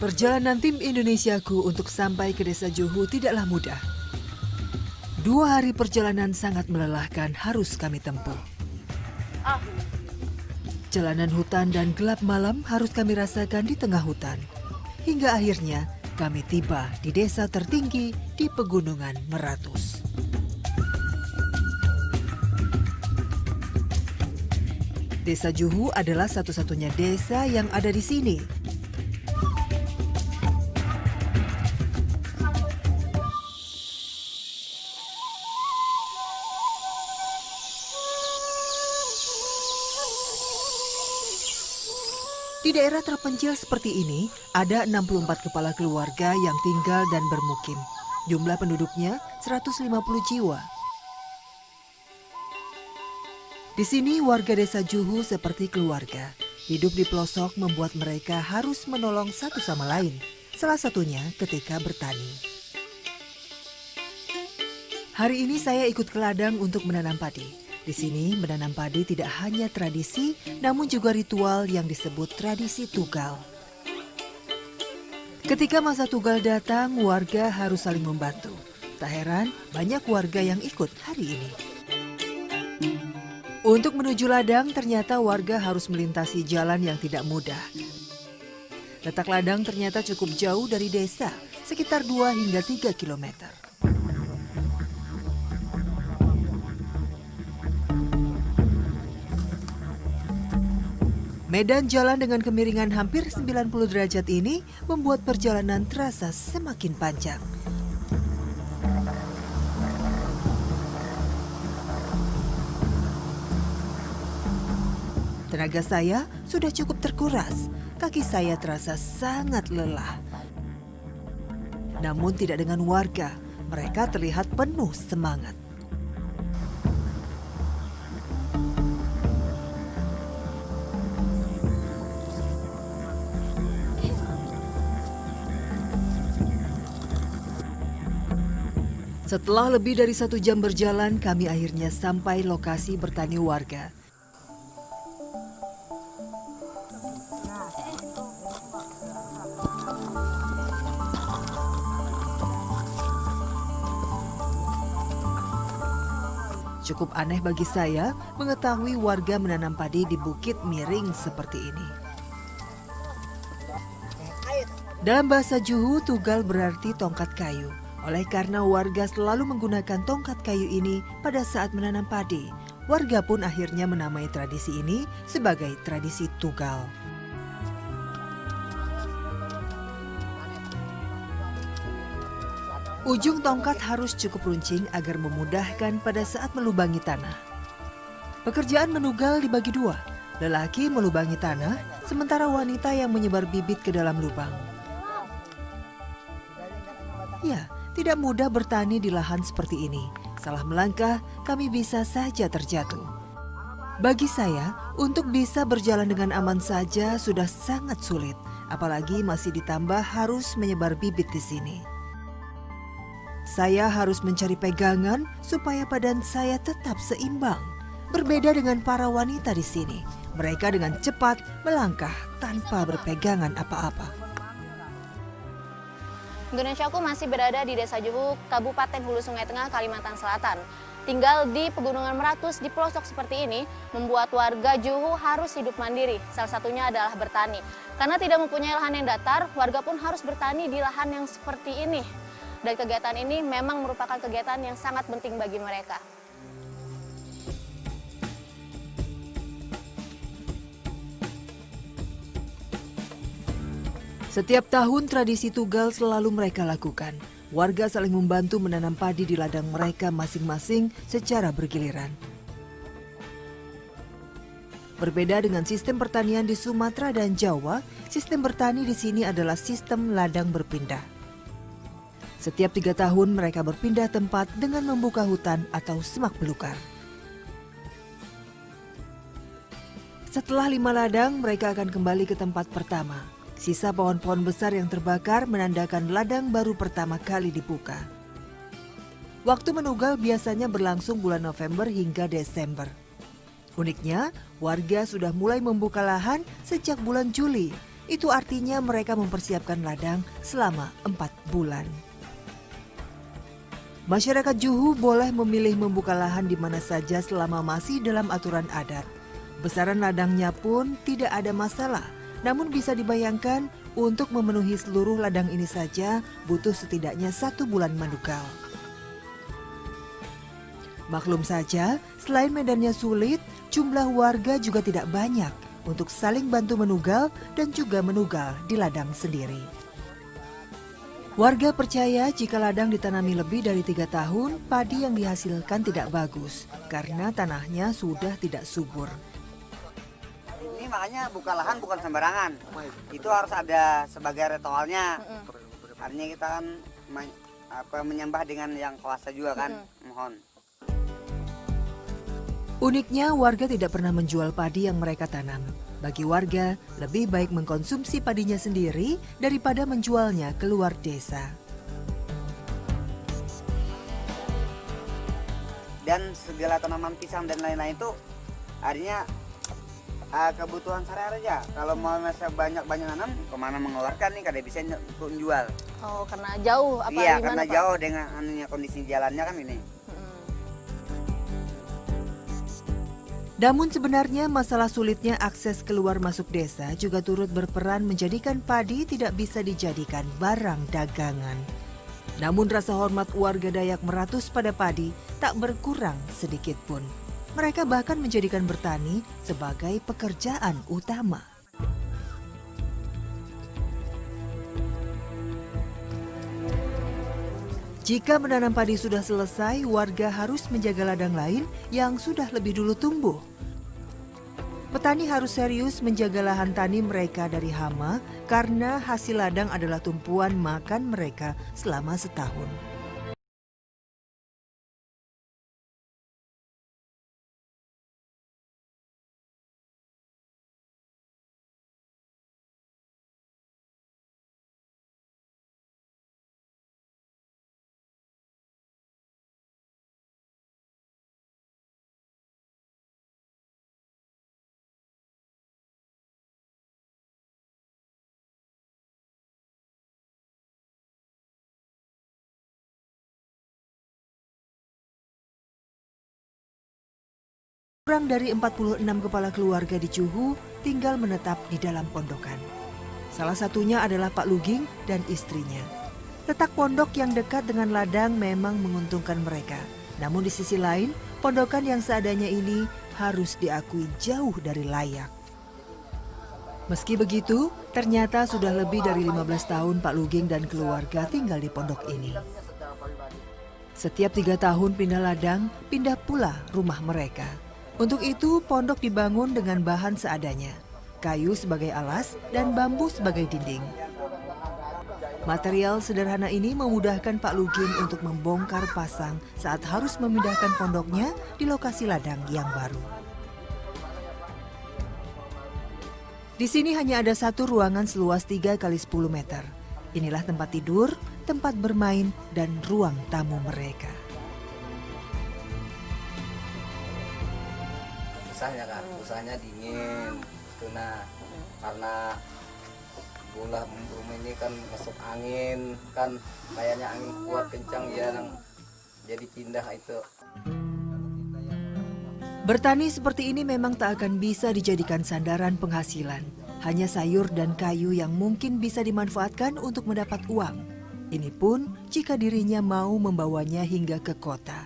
Perjalanan tim Indonesiaku untuk sampai ke Desa Juhu tidaklah mudah. 2 hari perjalanan sangat melelahkan harus kami tempuh. Jalanan hutan dan gelap malam harus kami rasakan di tengah hutan. Hingga akhirnya kami tiba di desa tertinggi di Pegunungan Meratus. Desa Juhu adalah satu-satunya desa yang ada di sini. Di daerah terpencil seperti ini, ada 64 kepala keluarga yang tinggal dan bermukim. Jumlah penduduknya 150 jiwa. Di sini warga desa Juhu seperti keluarga. Hidup di pelosok membuat mereka harus menolong satu sama lain. Salah satunya ketika bertani. Hari ini saya ikut ke ladang untuk menanam padi. Di sini menanam padi tidak hanya tradisi, namun juga ritual yang disebut tradisi tugal. Ketika masa tugal datang, warga harus saling membantu. Tak heran, banyak warga yang ikut hari ini. Untuk menuju ladang, ternyata warga harus melintasi jalan yang tidak mudah. Letak ladang ternyata cukup jauh dari desa, sekitar 2 hingga 3 kilometer. Medan jalan dengan kemiringan hampir 90 derajat ini membuat perjalanan terasa semakin panjang. Tenaga saya sudah cukup terkuras, kaki saya terasa sangat lelah. Namun tidak dengan warga, mereka terlihat penuh semangat. Setelah lebih dari 1 jam berjalan, kami akhirnya sampai lokasi bertani warga. Cukup aneh bagi saya mengetahui warga menanam padi di bukit miring seperti ini. Dalam bahasa Juhu, tugal berarti tongkat kayu. Oleh karena warga selalu menggunakan tongkat kayu ini pada saat menanam padi, warga pun akhirnya menamai tradisi ini sebagai tradisi tugal. Ujung tongkat harus cukup runcing agar memudahkan pada saat melubangi tanah. Pekerjaan menugal dibagi 2, lelaki melubangi tanah, sementara wanita yang menyebar bibit ke dalam lubang. Ya, tidak mudah bertani di lahan seperti ini. Salah melangkah, kami bisa saja terjatuh. Bagi saya, untuk bisa berjalan dengan aman saja sudah sangat sulit, apalagi masih ditambah harus menyebar bibit di sini. Saya harus mencari pegangan supaya badan saya tetap seimbang. Berbeda dengan para wanita di sini, mereka dengan cepat melangkah tanpa berpegangan apa-apa. Indonesiaku masih berada di Desa Juhu, Kabupaten Hulu Sungai Tengah, Kalimantan Selatan. Tinggal di Pegunungan Meratus di pelosok seperti ini membuat warga Juhu harus hidup mandiri. Salah satunya adalah bertani. Karena tidak mempunyai lahan yang datar, warga pun harus bertani di lahan yang seperti ini. Dan kegiatan ini memang merupakan kegiatan yang sangat penting bagi mereka. Setiap tahun tradisi tugal selalu mereka lakukan. Warga saling membantu menanam padi di ladang mereka masing-masing secara bergiliran. Berbeda dengan sistem pertanian di Sumatera dan Jawa, sistem bertani di sini adalah sistem ladang berpindah. Setiap 3 tahun mereka berpindah tempat dengan membuka hutan atau semak belukar. Setelah 5 ladang, mereka akan kembali ke tempat pertama. Sisa pohon-pohon besar yang terbakar menandakan ladang baru pertama kali dibuka. Waktu menugal biasanya berlangsung bulan November hingga Desember. Uniknya, warga sudah mulai membuka lahan sejak bulan Juli. Itu artinya mereka mempersiapkan ladang selama 4 bulan. Masyarakat Juhu boleh memilih membuka lahan di mana saja selama masih dalam aturan adat. Besaran ladangnya pun tidak ada masalah, namun bisa dibayangkan untuk memenuhi seluruh ladang ini saja butuh setidaknya 1 bulan manukal. Maklum saja, selain medannya sulit, jumlah warga juga tidak banyak untuk saling bantu menugal dan juga menugal di ladang sendiri. Warga percaya jika ladang ditanami lebih dari 3 tahun, padi yang dihasilkan tidak bagus karena tanahnya sudah tidak subur. Ini makanya buka lahan bukan sembarangan. Itu harus ada sebagai ritualnya. Artinya kita kan menyembah dengan yang kuasa juga kan, mohon. Uniknya, warga tidak pernah menjual padi yang mereka tanam. Bagi warga, lebih baik mengkonsumsi padinya sendiri daripada menjualnya keluar desa. Dan segala tanaman pisang dan lain-lain itu artinya kebutuhan sehari-hari aja. Kalau mau banyak nanam, kemana mengeluarkan nih, kada bisa untuk menjual. Oh, karena jauh apa Iya, gimana, karena Pak? jauh dengan kondisi jalannya kan ini. Namun sebenarnya masalah sulitnya akses keluar masuk desa juga turut berperan menjadikan padi tidak bisa dijadikan barang dagangan. Namun rasa hormat warga Dayak Meratus pada padi tak berkurang sedikit pun. Mereka bahkan menjadikan bertani sebagai pekerjaan utama. Jika menanam padi sudah selesai, warga harus menjaga ladang lain yang sudah lebih dulu tumbuh. Petani harus serius menjaga lahan tani mereka dari hama karena hasil ladang adalah tumpuan makan mereka selama setahun. Kurang dari 46 kepala keluarga di Juhu tinggal menetap di dalam pondokan. Salah satunya adalah Pak Luging dan istrinya. Letak pondok yang dekat dengan ladang memang menguntungkan mereka. Namun di sisi lain, pondokan yang seadanya ini harus diakui jauh dari layak. Meski begitu, ternyata sudah lebih dari 15 tahun Pak Luging dan keluarga tinggal di pondok ini. Setiap 3 tahun pindah ladang, pindah pula rumah mereka. Untuk itu, pondok dibangun dengan bahan seadanya, kayu sebagai alas dan bambu sebagai dinding. Material sederhana ini memudahkan Pak Luging untuk membongkar pasang saat harus memindahkan pondoknya di lokasi ladang yang baru. Di sini hanya ada satu ruangan seluas 3 kali 10 meter. Inilah tempat tidur, tempat bermain, dan ruang tamu mereka. Usahanya kan, usahanya dingin itu karena bola rumah ini kan masuk angin kan, kayaknya angin kuat kencang jarang jadi pindah itu. Bertani seperti ini memang tak akan bisa dijadikan sandaran penghasilan. Hanya sayur dan kayu yang mungkin bisa dimanfaatkan untuk mendapat uang. Ini pun jika dirinya mau membawanya hingga ke kota.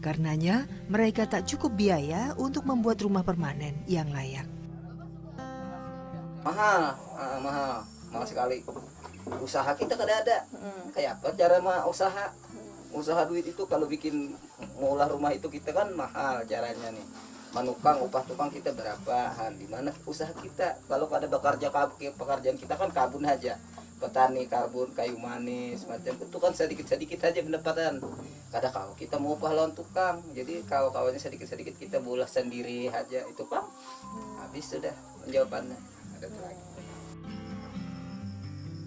Karenanya, mereka tak cukup biaya untuk membuat rumah permanen yang layak. Mahal sekali. Usaha kita kada ada. Kayak apa cara usaha? Usaha duit itu kalau bikin mulai rumah itu kita kan mahal caranya nih. Manukang upah tukang kita berapa? Di mana usaha kita? Kalau ada pekerjaan kita kan kabun aja. Petani karbon, kayu manis, macam itu kan sedikit-sedikit aja pendapatan. Kadang kalau kita mau upah lawan tukang, jadi kawan-kawannya sedikit-sedikit kita bolah sendiri aja itu Pak. Habis sudah penjawabannya. Ada lagi.